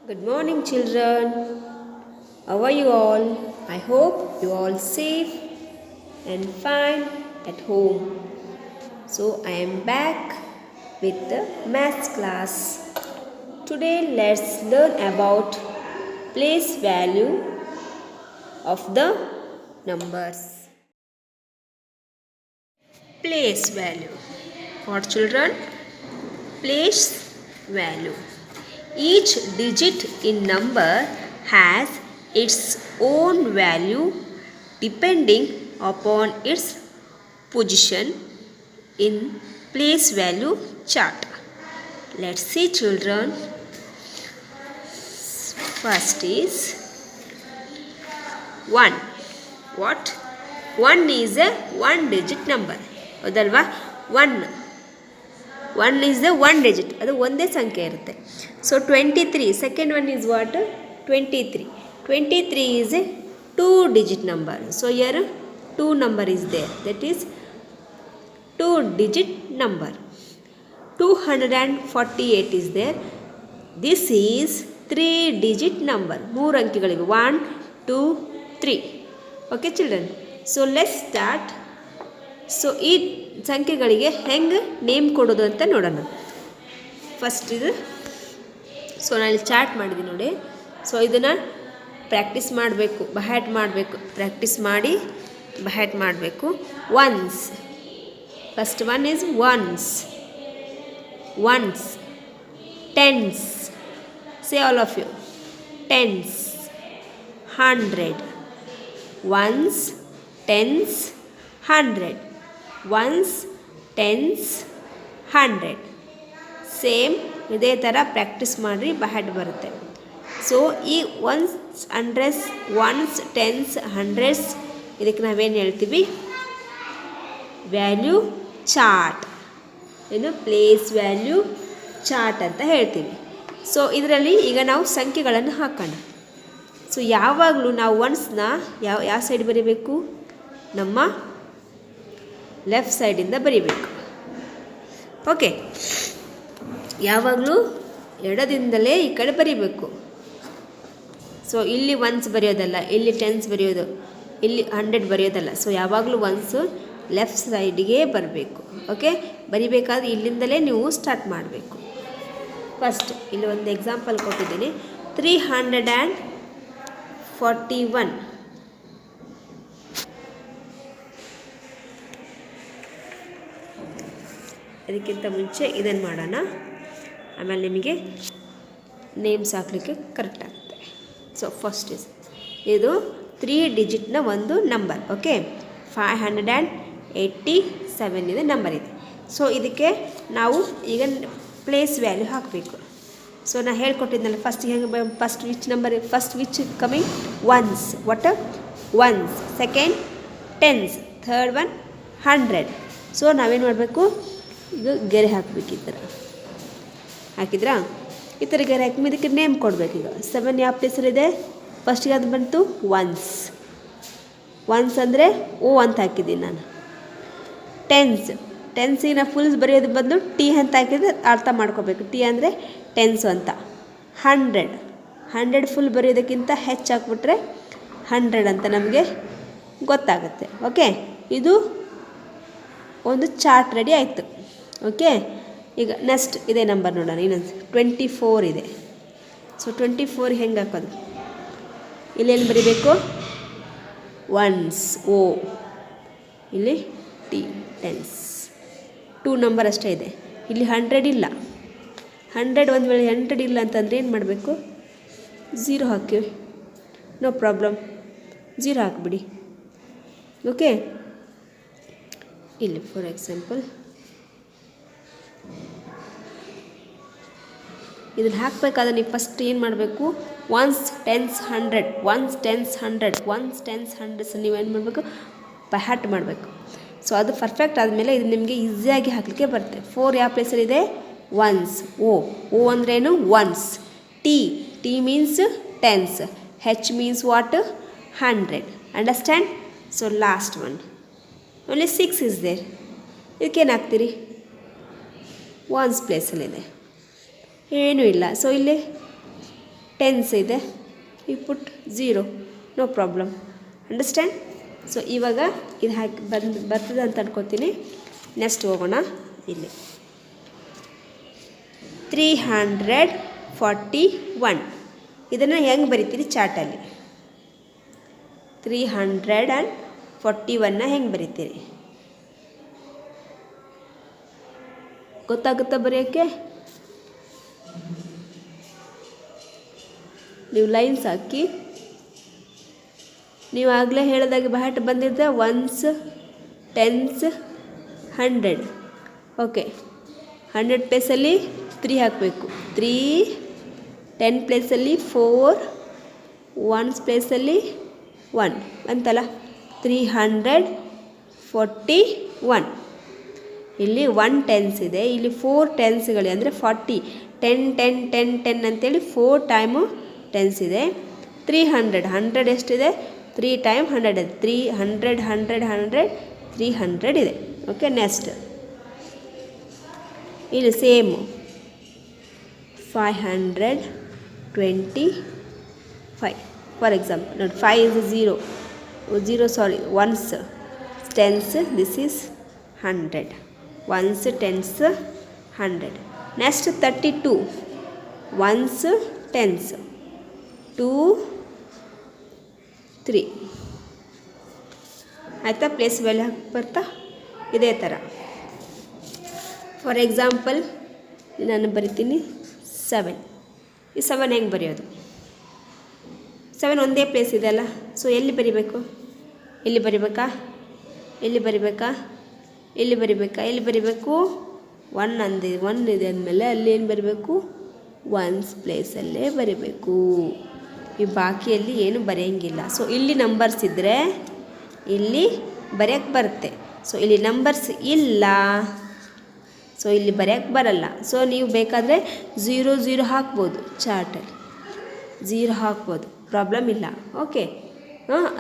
Good morning, children. How are you all? I hope you all safe and fine at home. So I am back with the maths class. Today let's learn about place value of the numbers. Place value. What, children? Place value. Each digit in number has its own value depending upon its position in place value chart. Let's see, children. First is 1. What? 1 is a one digit number. ಹೌದಲ್ವಾ? 1 is the one digit. ಅದು ಒಂದೇ ಸಂಖ್ಯೆ ಇರುತ್ತೆ. So 23. Second one is what? 23. 23 is a two digit number. So here 2 number is there. That is 2 digit number. 248 is there. This is 3 digit number. 3 ಅಂಕಿಗಳಿವೆ. 1, 2, 3. Okay, children. So let's start. So ಈ ಸಂಖ್ಯೆಗಳಿಗೆ ಹೆಂಗೆ name ಕೊಡೋದು ಅಂತ ನೋಡೋಣ. First ಇದು ನಾನು chart ಮಾಡಿದ್ದೀನಿ ನೋಡಿ. So ಇದನ್ನು ಪ್ರಾಕ್ಟೀಸ್ ಮಾಡಬೇಕು, ಬಹ್ಯಾಟ್ ಮಾಡಬೇಕು. ಪ್ರಾಕ್ಟೀಸ್ ಮಾಡಿ ಬಹ್ಯಾಟ್ ಮಾಡಬೇಕು. Ones. First one is ones. Tens. Say all of you. Tens. 100. Ones, tens, 100. Ones, tens, 100. Same ಇದೇ ಥರ ಪ್ರಾಕ್ಟೀಸ್ ಮಾಡಿರಿ, ಬಹ್ಯಾಟ್ ಬರುತ್ತೆ. ಸೊ ಈ ones, hundreds, ones, tens, hundreds ಇದಕ್ಕೆ ನಾವೇನು ಹೇಳ್ತೀವಿ? Value chart. ಏನು? ಪ್ಲೇಸ್ ವ್ಯಾಲ್ಯೂ ಚಾರ್ಟ್ ಅಂತ ಹೇಳ್ತೀವಿ. ಸೊ ಇದರಲ್ಲಿ ಈಗ ನಾವು ಸಂಖ್ಯೆಗಳನ್ನು ಹಾಕೋಣ. ಸೊ ಯಾವಾಗಲೂ ನಾವು ಒನ್ಸ್ನ ಯಾವ ಸೈಡ್ ಬರೀಬೇಕು? ನಮ್ಮ ಲೆಫ್ಟ್ ಸೈಡಿಂದ ಬರೀಬೇಕು. ಓಕೆ, ಯಾವಾಗಲೂ ಎಡದಿಂದಲೇ ಈ ಕಡೆ ಬರೀಬೇಕು. ಸೊ ಇಲ್ಲಿ ಒನ್ಸ್ ಬರೆಯೋದಲ್ಲ, ಇಲ್ಲಿ ಟೆನ್ಸ್ ಬರೆಯೋದು, ಇಲ್ಲಿ 100 ಬರೆಯೋದಲ್ಲ. ಸೊ ಯಾವಾಗಲೂ ಒನ್ಸು ಲೆಫ್ಟ್ ಸೈಡಿಗೆ ಬರಬೇಕು. ಓಕೆ, ಬರಿಬೇಕಾದ್ರೆ ಇಲ್ಲಿಂದಲೇ ನೀವು ಸ್ಟಾರ್ಟ್ ಮಾಡಬೇಕು. ಫಸ್ಟ್ ಇಲ್ಲಿ ಒಂದು ಎಕ್ಸಾಂಪಲ್ ಕೊಟ್ಟಿದ್ದೀನಿ. 341. ಅದಕ್ಕಿಂತ ಮುಂಚೆ ಇದನ್ನು ಮಾಡೋಣ, ಆಮೇಲೆ ನಿಮಗೆ ನೇಮ್ಸ್ ಹಾಕಲಿಕ್ಕೆ ಕರೆಕ್ಟ್ ಆಗುತ್ತೆ. ಸೊ ಫಸ್ಟ್ ಇದು 3 ಡಿಜಿಟ್ನ ಒಂದು ನಂಬರ್. ಓಕೆ, 587 ಇದೆ ನಂಬರ್ ಇದೆ. ಸೊ ಇದಕ್ಕೆ ನಾವು ಈಗ ಪ್ಲೇಸ್ ವ್ಯಾಲ್ಯೂ ಹಾಕಬೇಕು. ಸೊ ನಾನು ಹೇಳ್ಕೊಟ್ಟಿದ್ನಲ್ಲ ಫಸ್ಟ್ ಹೆಂಗೆ, first which number, first which coming? Once. What? Once. Second tense. Third one 100. So ನಾವೇನು ಮಾಡಬೇಕು? ಈಗ ಗೆರೆ ಹಾಕಬೇಕು. ಈ ಥರ ಹಾಕಿದ್ರಾ? ಈ ಥರ ಗೆರೆ ಹಾಕಿ ಇದಕ್ಕೆ ನೇಮ್ ಕೊಡಬೇಕು. ಈಗ 7 ಯಾವ ಪ್ಲೇಸಲ್ಲಿದೆ? ಫಸ್ಟಿಗೆ ಅದು ಬಂತು ಒನ್ಸ್. ಒನ್ಸ್ ಅಂದರೆ ಓ ಅಂತ ಹಾಕಿದ್ದೀನಿ ನಾನು. ಟೆನ್ಸಿಗೆ ನಾವು ಫುಲ್ಸ್ ಬರೆಯೋದು ಬದಲು ಟಿ ಅಂತ ಹಾಕಿದ್ರೆ ಅರ್ಥ ಮಾಡ್ಕೋಬೇಕು. ಟಿ ಅಂದರೆ ಟೆನ್ಸು ಅಂತ. 100 ಫುಲ್ ಬರೆಯೋದಕ್ಕಿಂತ ಹೆಚ್ಚು ಹಾಕ್ಬಿಟ್ರೆ 100 ಅಂತ ನಮಗೆ ಗೊತ್ತಾಗುತ್ತೆ. ಓಕೆ, ಇದು ಒಂದು ಚಾರ್ಟ್ ರೆಡಿ ಆಯಿತು. ಓಕೆ, ಈಗ ನೆಕ್ಸ್ಟ್ ಇದೇ ನಂಬರ್ ನೋಡೋಣ. ಇನ್ನೊಂದು 24 ಇದೆ. ಸೊ 24 ಹೆಂಗೆ ಹಾಕೋದು? ಇಲ್ಲೇನು ಬರೀಬೇಕು? ಒನ್ಸ್, ಓ, ಇಲ್ಲಿ ಟಿ, ಟೆನ್ಸ್. 2 ನಂಬರ್ ಅಷ್ಟೇ ಇದೆ. ಇಲ್ಲಿ 100 ಇಲ್ಲ. 100 ಒಂದು ವೇಳೆ 100 ಇಲ್ಲ ಅಂತಂದರೆ ಏನು ಮಾಡಬೇಕು? 0 ಹಾಕಿ. ನೋ ಪ್ರಾಬ್ಲಮ್, 0 ಹಾಕಿಬಿಡಿ. ಓಕೆ, ಇಲ್ಲಿ ಫಾರ್ ಎಕ್ಸಾಂಪಲ್ ಇದನ್ನು ಹಾಕಬೇಕಾದ್ರೆ ನೀವು ಫಸ್ಟ್ ಏನು ಮಾಡಬೇಕು? Ones, tens, 100. Ones, tens, 100. Ones, tens, 100. ನೀವೇನು ಮಾಡಬೇಕು? ಬಹ್ಯಾಟ್ ಮಾಡಬೇಕು. ಸೊ ಅದು ಪರ್ಫೆಕ್ಟ್ ಆದಮೇಲೆ ಇದು ನಿಮಗೆ ಈಸಿಯಾಗಿ ಹಾಕಲಿಕ್ಕೆ ಬರುತ್ತೆ. 4 ಯಾವ ಪ್ಲೇಸಲ್ಲಿದೆ? ಒನ್ಸ್. ಓ ಅಂದ್ರೇನು? Ones. T means tens. H means what? 100. Understand? So last one only 6 is there. ಇದಕ್ಕೇನು ಹಾಕ್ತೀರಿ? ಒನ್ಸ್ ಪ್ಲೇಸಲ್ಲಿದೆ, ಏನೂ ಇಲ್ಲ. ಸೊ ಇಲ್ಲಿ ಟೆನ್ಸ್ ಇದೆ, you put 0, no problem. Understand? So ಇವಾಗ ಇದು ಹಾಕಿ ಬರ್ತದೆ ಅಂತ ಅನ್ಕೋತೀನಿ. ನೆಕ್ಸ್ಟ್ ಹೋಗೋಣ. ಇಲ್ಲಿ 341 ಇದನ್ನು ಹೆಂಗೆ ಬರಿತೀರಿ ಚಾರ್ಟಲ್ಲಿ? 341ನ ಹೆಂಗೆ ಬರಿತೀರಿ? ಗೊತ್ತಾಗುತ್ತಾ ಬರೆಯೋಕ್ಕೆ? ನೀವು ಲೈನ್ಸ್ ಹಾಕಿ, ನೀವು ಆಗಲೇ ಹೇಳಿದಾಗೆ ಬಹಟ್ ಬಂದಿದ್ದೆ ಒನ್ಸ್, ಟೆನ್ಸ್, 100. ಓಕೆ, 100 ಪ್ಲೇಸಲ್ಲಿ 3 ಹಾಕಬೇಕು. 3, 10 ಪ್ಲೇಸಲ್ಲಿ 4, 1 ಪ್ಲೇಸಲ್ಲಿ 1 ಅಂತಲ್ಲ. 341. ಇಲ್ಲಿ 1 ಟೆನ್ಸ್ ಇದೆ, ಇಲ್ಲಿ 4 ಟೆನ್ಸ್ಗಳಿದೆ, ಅಂದರೆ 40. 10 10 10 10 ಅಂತೇಳಿ 4 ಟೈಮು ಟೆನ್ಸ್ ಇದೆ. 300 ಎಷ್ಟಿದೆ? 3 ಟೈಮ್ 100 ಇದೆ. 300 100 100 300 ಇದೆ. ಓಕೆ, ನೆಕ್ಸ್ಟ್ ಇಲ್ಲಿ ಸೇಮು 525. ಫಾರ್ ಎಕ್ಸಾಂಪಲ್ ನೋಡಿ, 5 is 0 sorry, once, tense, this is 100. Ones, tens, 100. Next 32. Once, tense, 2, 3. ಆಯಿತಾ? ಪ್ಲೇಸ್ ವ್ಯಾಲ್ಯೂ ಹಾಕಿ ಬರ್ತಾ ಇದೇ ಥರ. ಫಾರ್ ಎಕ್ಸಾಂಪಲ್ ನಾನು ಬರಿತೀನಿ 7. ಈ 7 ಹೆಂಗೆ ಬರೆಯೋದು? 7 ಒಂದೇ ಪ್ಲೇಸ್ ಇದೆ ಅಲ್ಲ, ಸೊ ಎಲ್ಲಿ ಬರಿಬೇಕು? ಎಲ್ಲಿ ಬರಿಬೇಕಾ? ಎಲ್ಲಿ ಬರಿಬೇಕಾ? ಎಲ್ಲಿ ಬರಿಬೇಕಾ? ಎಲ್ಲಿ ಬರಿಬೇಕು? 1 ಇದೆ ಅಂದಮೇಲೆ ಅಲ್ಲಿ ಏನು ಬರಿಬೇಕು? ಒನ್ಸ್ ಪ್ಲೇಸಲ್ಲೇ ಬರಿಬೇಕು. ಈ ಬಾಕಿಯಲ್ಲಿ ಏನು ಬರೆಯೋಂಗಿಲ್ಲ. ಸೊ ಇಲ್ಲಿ ನಂಬರ್ಸ್ ಇದ್ದರೆ ಇಲ್ಲಿ ಬರೆಯೋಕ್ಕೆ ಬರುತ್ತೆ. ಸೊ ಇಲ್ಲಿ ನಂಬರ್ಸ್ ಇಲ್ಲ, ಸೊ ಇಲ್ಲಿ ಬರೆಯೋಕ್ಕೆ ಬರಲ್ಲ. ಸೊ ನೀವು ಬೇಕಾದರೆ 0 ಹಾಕ್ಬೋದು, ಚಾರ್ಟಲ್ಲಿ 0 ಹಾಕ್ಬೋದು, ಪ್ರಾಬ್ಲಮ್ ಇಲ್ಲ. ಓಕೆ,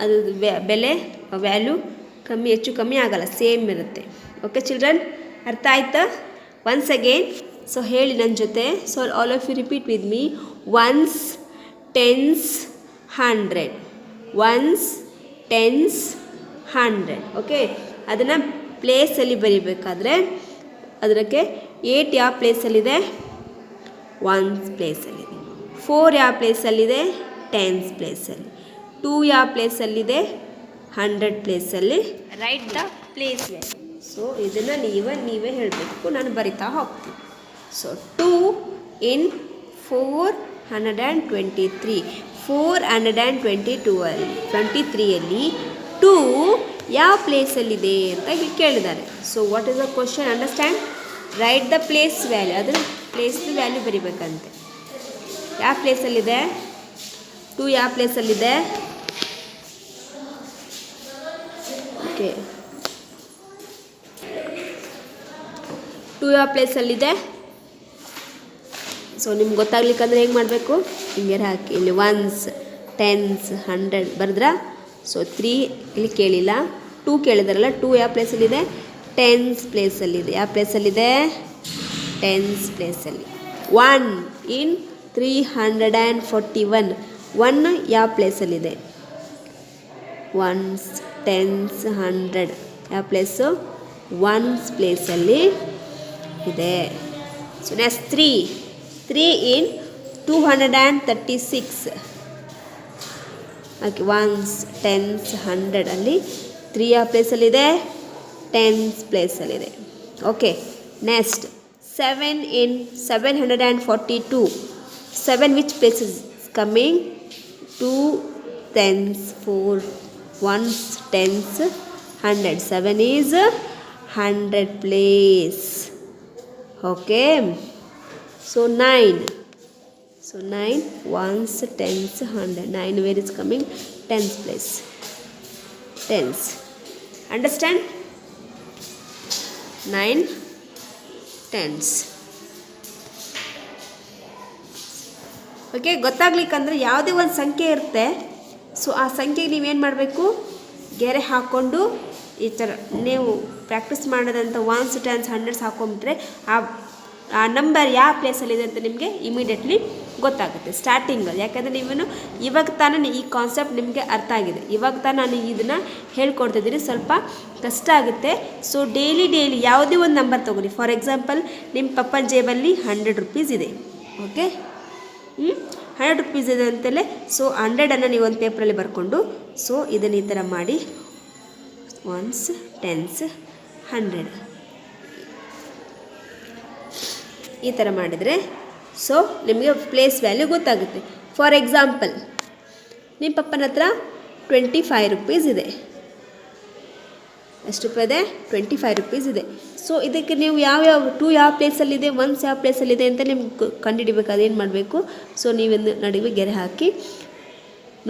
ಅದು ಬೆಲೆ ವ್ಯಾಲ್ಯೂ ಹೆಚ್ಚು ಕಮ್ಮಿ ಆಗಲ್ಲ, ಸೇಮ್ ಇರುತ್ತೆ. ಓಕೆ ಚಿಲ್ಡ್ರನ್, ಅರ್ಥ ಆಯ್ತಾ? ಒನ್ಸ್ ಅಗೇನ್, ಸೊ ಹೇಳಿ ನನ್ನ ಜೊತೆ. So all of you repeat with me. Ones, tens, 100. Ones, tens, 100. Okay, ಅದನ್ನು ಪ್ಲೇಸಲ್ಲಿ ಬರಿಬೇಕಾದ್ರೆ ಅದಕ್ಕೆ 8 ಯಾವ ಪ್ಲೇಸಲ್ಲಿದೆ? ಒನ್ಸ್ ಪ್ಲೇಸಲ್ಲಿದೆ. 4 ಯಾವ ಪ್ಲೇಸಲ್ಲಿದೆ? ಟೆನ್ಸ್ ಪ್ಲೇಸಲ್ಲಿ. 2 ಯಾವ ಪ್ಲೇಸಲ್ಲಿದೆ? 100 ಪ್ಲೇಸಲ್ಲಿ. Right the place value. So ಇದನ್ನು ನೀವೇ ಹೇಳಬೇಕು, ನಾನು ಬರಿತಾ ಹೋಗ್ತೀನಿ. So 2 in 423. 423ಯಲ್ಲಿ 2 ಯಾವ ಪ್ಲೇಸಲ್ಲಿದೆ ಅಂತ ಕೇಳಿದ್ದಾರೆ. So what is the question? Understand? Right the place value. ಅದನ್ನು ಪ್ಲೇಸ್ ವ್ಯಾಲ್ಯೂ ಬರಿಬೇಕಂತೆ. ಯಾವ ಪ್ಲೇಸಲ್ಲಿದೆ? 2 ಯಾವ ಪ್ಲೇಸಲ್ಲಿದೆ? ಓಕೆ, 2 ಯಾವ ಪ್ಲೇಸಲ್ಲಿದೆ? ಸೊ ನಿಮ್ಗೆ ಗೊತ್ತಾಗ್ಲಿಕ್ಕಂದ್ರೆ ಹೆಂಗೆ ಮಾಡಬೇಕು? ಹಿಂಗೆ ಹಾಕಿ ಇಲ್ಲಿ ಒನ್ಸ್, ಟೆನ್ಸ್, 100 ಬರೆದ್ರಾ? ಸೊ 3 ಇಲ್ಲಿ ಕೇಳಿಲ್ಲ, 2 ಕೇಳಿದಾರಲ್ಲ. 2 ಯಾವ ಪ್ಲೇಸಲ್ಲಿದೆ? ಟೆನ್ಸ್ ಪ್ಲೇಸಲ್ಲಿದೆ. ಯಾವ ಪ್ಲೇಸಲ್ಲಿದೆ? ಟೆನ್ಸ್ ಪ್ಲೇಸಲ್ಲಿ. 1 in 341. 1 ಯಾವ ಪ್ಲೇಸಲ್ಲಿದೆ? ಒನ್ಸ್, ಟೆನ್ಸ್, 100 ಯಾವ ಪ್ಲೇಸು? ಒನ್ಸ್ ಪ್ಲೇಸಲ್ಲಿ ಇದೆ. So next 3 in 236. Okay, ones, tens, 100 ಅಲ್ಲಿ 3 ಯಾವ ಪ್ಲೇಸಲ್ಲಿದೆ? ಟೆನ್ಸ್ ಪ್ಲೇಸಲ್ಲಿದೆ. Okay, next 7 in 742. 7 which place is coming? 2 tens, 4 ones, tens, 100. 7 is 100 place. Okay, so 9. So 9 ones, tens, 100. 9 where is coming? Tens place. Tens. Understand? 9 tens. Okay, ಗೊತ್ತಾಗ್ಲಿಕ್ಕಂದ್ರೆ ಯಾವುದೇ ಒಂದು ಸಂಖ್ಯೆ ಇರುತ್ತೆ. So ಆ ಸಂಖ್ಯೆಗೆ ನೀವೇನು ಮಾಡಬೇಕು? ಗೆರೆ ಹಾಕ್ಕೊಂಡು ಈ ಥರ ನೀವು ಪ್ರಾಕ್ಟೀಸ್ ಮಾಡೋದಂಥ ಒನ್ಸ್, ಟೆನ್ಸ್, 100s ಹಾಕೊಂಡ್ಬಿಟ್ರೆ ಆ ನಂಬರ್ ಯಾವ ಪ್ಲೇಸಲ್ಲಿದೆ ಅಂತ ನಿಮಗೆ ಇಮಿಡಿಯೇಟ್ಲಿ ಗೊತ್ತಾಗುತ್ತೆ ಸ್ಟಾರ್ಟಿಂಗಲ್ಲಿ. ಯಾಕಂದರೆ ನೀವೇನು ಇವಾಗ ತಾನೇ ಈ ಕಾನ್ಸೆಪ್ಟ್ ನಿಮಗೆ ಅರ್ಥ ಆಗಿದೆ, ಇವಾಗ ತಾನೇ ನಾನು ಇದನ್ನು ಹೇಳ್ಕೊಡ್ತಿದ್ದೀನಿ, ಸ್ವಲ್ಪ ಕಷ್ಟ ಆಗುತ್ತೆ. ಸೊ ಡೈಲಿ ಯಾವುದೇ ಒಂದು ನಂಬರ್ ತೊಗೊಳ್ಳಿ. ಫಾರ್ ಎಕ್ಸಾಂಪಲ್ ನಿಮ್ಮ ಪಪ್ಪನ ಜೇಬಲ್ಲಿ 100 ರೂಪೀಸ್ ಇದೆ, ಓಕೆ, 100 ರೂಪೀಸ್ ಇದೆ ಅಂತಲೇ. ಸೊ 100 ನೀವು ಒಂದು ಪೇಪರಲ್ಲಿ ಬರ್ಕೊಂಡು, ಸೊ ಇದನ್ನು ಈ ಥರ ಮಾಡಿ, 1s 10s 100 ಈ ಥರ ಮಾಡಿದರೆ ಸೊ ನಿಮಗೆ ಪ್ಲೇಸ್ ವ್ಯಾಲ್ಯೂ ಗೊತ್ತಾಗುತ್ತೆ. ಫಾರ್ ಎಕ್ಸಾಂಪಲ್ ನಿಮ್ಮ ಪಪ್ಪನ ಹತ್ರ 25 ರೂಪೀಸ್ ಇದೆ. ಎಷ್ಟು ರೂಪಾಯಿ ಇದೆ? 25 ರೂಪೀಸ್ ಇದೆ. ಸೊ ಇದಕ್ಕೆ ನೀವು ಯಾವ ಪ್ಲೇಸಲ್ಲಿದೆ, ಒನ್ಸ್ ಯಾವ ಪ್ಲೇಸಲ್ಲಿದೆ ಅಂತ ನಿಮ್ಗೆ ಕಂಡುಹಿಡಿಬೇಕಾದ್ರೆ ಏನು ಮಾಡಬೇಕು? ಸೊ ನೀವೊಂದು ನಡುವೆ ಗೆರೆ ಹಾಕಿ,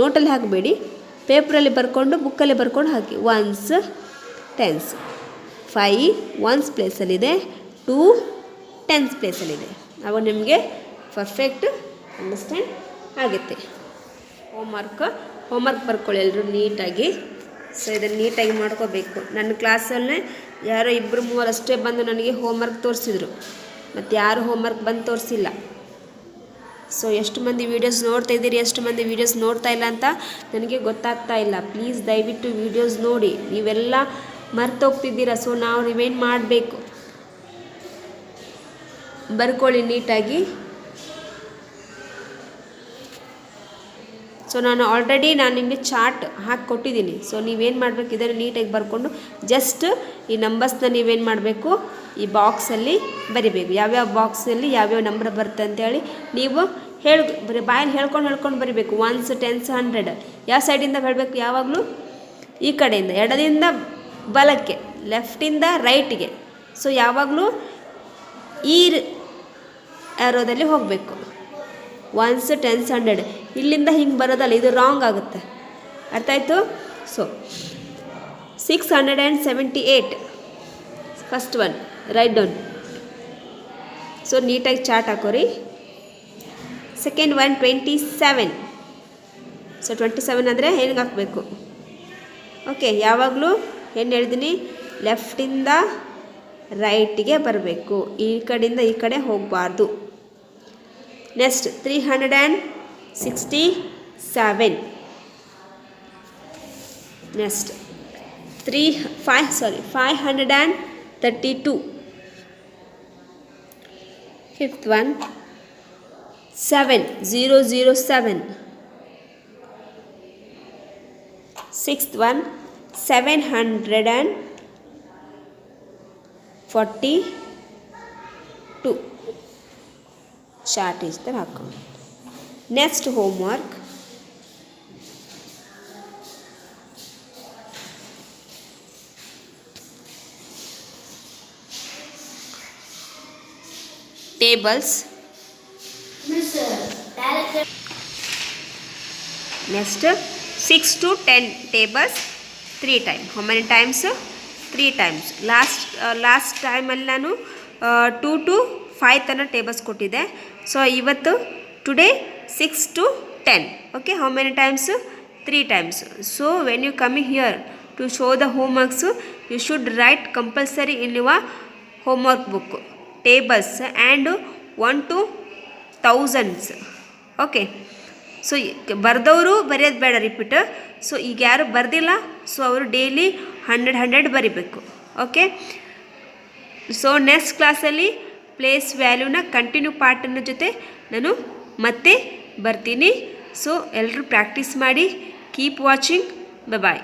ನೋಟಲ್ಲಿ ಹಾಕಬೇಡಿ, ಪೇಪರಲ್ಲಿ ಬರ್ಕೊಂಡು ಬುಕ್ಕಲ್ಲಿ ಬರ್ಕೊಂಡು ಹಾಕಿ. 1s 10s, 5 1s ಪ್ಲೇಸಲ್ಲಿದೆ, 2 10s ಪ್ಲೇಸಲ್ಲಿದೆ. ಅವಾಗ ನಿಮಗೆ ಪರ್ಫೆಕ್ಟ್ ಅಂಡರ್ಸ್ಟ್ಯಾಂಡ್ ಆಗುತ್ತೆ. ಹೋಮ್ವರ್ಕ್ ಬರ್ಕೊಳ್ಳಿ ಎಲ್ಲರೂ ನೀಟಾಗಿ. ಸೊ ಇದನ್ನು ನೀಟಾಗಿ ಮಾಡ್ಕೋಬೇಕು. ನನ್ನ ಕ್ಲಾಸಲ್ಲೇ ಯಾರೋ 2-3 ಅಷ್ಟೇ ಬಂದು ನನಗೆ ಹೋಮ್ವರ್ಕ್ ತೋರಿಸಿದ್ರು, ಮತ್ತು ಯಾರು ಹೋಮ್ವರ್ಕ್ ಬಂದು ತೋರಿಸಿಲ್ಲ. ಸೊ ಎಷ್ಟು ಮಂದಿ ವೀಡಿಯೋಸ್ ನೋಡ್ತಾ ಇದ್ದೀರಿ, ಎಷ್ಟು ಮಂದಿ ವೀಡಿಯೋಸ್ ನೋಡ್ತಾ ಇಲ್ಲ ಅಂತ ನನಗೆ ಗೊತ್ತಾಗ್ತಾ ಇಲ್ಲ. ಪ್ಲೀಸ್ ದಯವಿಟ್ಟು ವೀಡಿಯೋಸ್ ನೋಡಿ. ನೀವೆಲ್ಲ ಮರ್ತೋಗ್ತಿದ್ದೀರಾ. ಸೊ ನಾವು ರಿವೈಂಡ್ ಮಾಡಬೇಕು. ಬರ್ಕೊಳ್ಳಿ ನೀಟಾಗಿ. ಸೊ ನಾನು ನಿಮಗೆ ಚಾರ್ಟ್ ಹಾಕಿ ಕೊಟ್ಟಿದ್ದೀನಿ. ಸೊ ನೀವೇನು ಮಾಡಬೇಕು, ಇದನ್ನು ನೀಟಾಗಿ ಬರ್ಕೊಂಡು ಜಸ್ಟ್ ಈ ನಂಬರ್ಸ್ನ ನೀವೇನು ಮಾಡಬೇಕು, ಈ ಬಾಕ್ಸಲ್ಲಿ ಬರಿಬೇಕು. ಯಾವ್ಯಾವ ಬಾಕ್ಸಲ್ಲಿ ಯಾವ್ಯಾವ ನಂಬರ್ ಬರುತ್ತೆ ಅಂತೇಳಿ ನೀವು ಬರೀ ಬಾಯಲ್ಲಿ ಹೇಳ್ಕೊಂಡು ಬರಿಬೇಕು. 1s 10s 100 ಯಾವ ಸೈಡಿಂದ ಹೇಳಬೇಕು? ಯಾವಾಗಲೂ ಈ ಕಡೆಯಿಂದ, ಎಡದಿಂದ ಬಲಕ್ಕೆ, ಲೆಫ್ಟಿಂದ ರೈಟಿಗೆ. ಸೊ ಯಾವಾಗಲೂ ಈ ಆರೋದಲ್ಲಿ ಹೋಗಬೇಕು. 1s 10s 100 ಇಲ್ಲಿಂದ ಹಿಂಗೆ ಬರೋದಲ್ಲ, ಇದು ರಾಂಗ್ ಆಗುತ್ತೆ. ಅರ್ಥ ಆಯಿತು? So 678 first one write down. So ನೀಟಾಗಿ ಚಾರ್ಟ್ ಹಾಕೋರಿ. Second one 27. ಸೊ 27 ಅಂದರೆ ಹೆಂಗೆ ಹಾಕಬೇಕು? ಓಕೆ, ಯಾವಾಗಲೂ ಏನು ಹೇಳ್ತೀನಿ, ಲೆಫ್ಟಿಂದ ರೈಟಿಗೆ ಬರಬೇಕು, ಈ ಕಡೆಯಿಂದ ಈ ಕಡೆ ಹೋಗಬಾರ್ದು. Next 367. Next 532. Fifth one 7007. Sixth one 742. Chart is ತರ ಹಾಕೊಂಡು. Next homework, tables. Next 6 to 10 tables 3 times. How many times? 3 times. Last time ಅಲ್ಲಿ ನಾನು 2 to 5 ತನಕ ಟೇಬಲ್ಸ್ ಕೊಟ್ಟಿದ್ದೆ. ಸೊ ಇವತ್ತು today 6 to 10. Okay, how many times? 3 times. So when you come here to show the homeworks, you should write compulsory in your homework book tables and 1 to thousands. Okay, so ಬರೆದವರು ಬರೆಯೋದು ಬೇಡ repeat. So ಈಗ ಯಾರು ಬರೆದಿಲ್ಲ, so ಅವರು daily 100 ಬರಿಬೇಕು. Okay, so next ಕ್ಲಾಸಲ್ಲಿ place ವ್ಯಾಲ್ಯೂನ ಕಂಟಿನ್ಯೂ ಪಾರ್ಟನ್ನ ಜೊತೆ ನಾನು ಮತ್ತೆ ಬರ್ತೀನಿ. ಸೊ ಎಲ್ಲರೂ ಪ್ರಾಕ್ಟೀಸ್ ಮಾಡಿ. Keep watching. ಬಾಯ್.